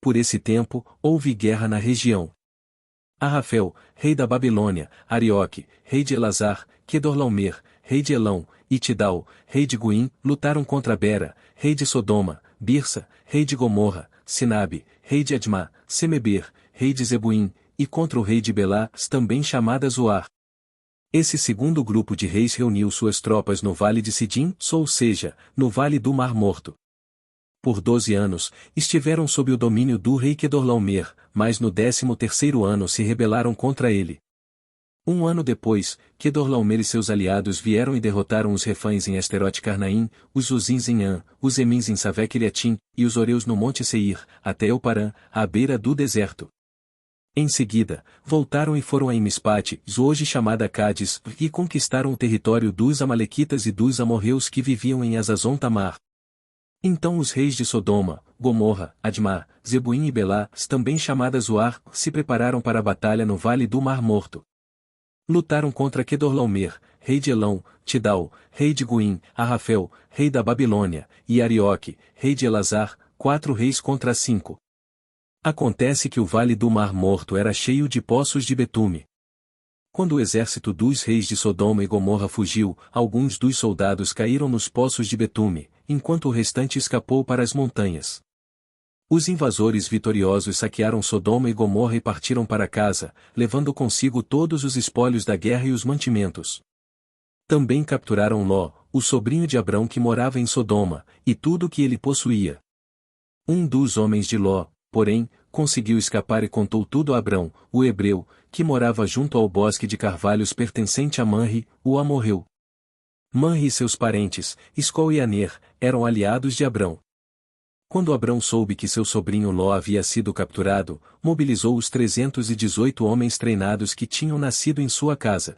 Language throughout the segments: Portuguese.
Por esse tempo, houve guerra na região. Arrafel, rei da Babilônia, Arioque, rei de Elazar, Quedorlaomer, rei de Elão, e Tidal, rei de Guim, lutaram contra Bera, rei de Sodoma, Birsa, rei de Gomorra, Sinabe, rei de Admá, Semeber, rei de Zebuim, e contra o rei de Belá, também chamada Zoar. Esse segundo grupo de reis reuniu suas tropas no vale de Sidim, ou seja, no vale do Mar Morto. Por 12 anos, estiveram sob o domínio do rei Quedorlaomer, mas no 13º ano se rebelaram contra ele. Um ano depois, Quedorlaomer e seus aliados vieram e derrotaram os refães em Asterote Carnaim, os Uzins em An, os Emins em Savec-Iriatim, e os Oreus no Monte Seir, até Euparã, à beira do deserto. Em seguida, voltaram e foram a Mispate, hoje chamada Cádiz, e conquistaram o território dos Amalequitas e dos amorreus que viviam em Azazon Tamar. Então os reis de Sodoma, Gomorra, Admá, Zebuim e Belá, também chamadas Zoar, se prepararam para a batalha no vale do Mar Morto. Lutaram contra Quedorlaomer, rei de Elão, Tidal, rei de Guim, Arrafel, rei da Babilônia, e Arioque, rei de Elazar, 4 reis contra 5. Acontece que o vale do Mar Morto era cheio de poços de betume. Quando o exército dos reis de Sodoma e Gomorra fugiu, alguns dos soldados caíram nos poços de betume, enquanto o restante escapou para as montanhas. Os invasores vitoriosos saquearam Sodoma e Gomorra e partiram para casa, levando consigo todos os espólios da guerra e os mantimentos. Também capturaram Ló, o sobrinho de Abrão que morava em Sodoma, e tudo o que ele possuía. Um dos homens de Ló, porém, conseguiu escapar e contou tudo a Abrão, o hebreu, que morava junto ao bosque de carvalhos pertencente a Manre, o amorreu. Manre e seus parentes, Escol e Aner, eram aliados de Abrão. Quando Abrão soube que seu sobrinho Ló havia sido capturado, mobilizou os 318 homens treinados que tinham nascido em sua casa.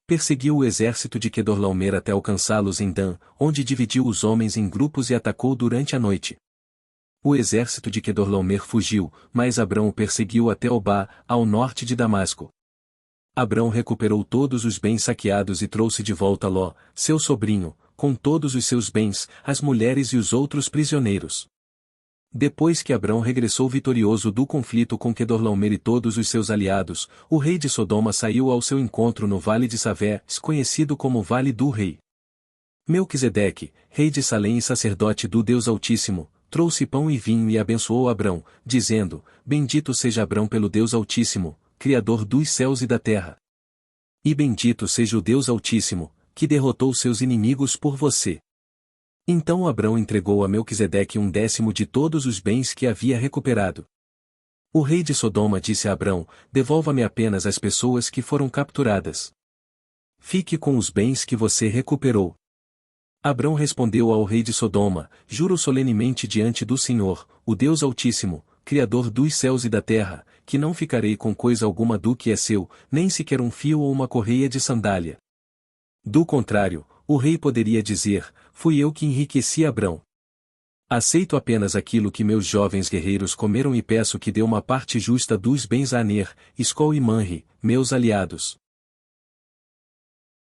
Perseguiu o exército de Quedorlaomer até alcançá-los em Dan, onde dividiu os homens em grupos e atacou durante a noite. O exército de Quedorlaomer fugiu, mas Abrão o perseguiu até Obá, ao norte de Damasco. Abrão recuperou todos os bens saqueados e trouxe de volta Ló, seu sobrinho, com todos os seus bens, as mulheres e os outros prisioneiros. Depois que Abrão regressou vitorioso do conflito com Quedorlaomer e todos os seus aliados, o rei de Sodoma saiu ao seu encontro no vale de Savé, conhecido como Vale do Rei. Melquisedeque, rei de Salém e sacerdote do Deus Altíssimo, trouxe pão e vinho e abençoou Abrão, dizendo: Bendito seja Abrão pelo Deus Altíssimo, Criador dos céus e da terra. E bendito seja o Deus Altíssimo, que derrotou seus inimigos por você. Então Abrão entregou a Melquisedeque 1/10 de todos os bens que havia recuperado. O rei de Sodoma disse a Abrão: Devolva-me apenas as pessoas que foram capturadas. Fique com os bens que você recuperou. Abrão respondeu ao rei de Sodoma: Juro solenemente diante do Senhor, o Deus Altíssimo, Criador dos céus e da terra, que não ficarei com coisa alguma do que é seu, nem sequer um fio ou uma correia de sandália. Do contrário, o rei poderia dizer: Fui eu que enriqueci Abrão. Aceito apenas aquilo que meus jovens guerreiros comeram e peço que dê uma parte justa dos bens a Aner, Escol e Manre, meus aliados.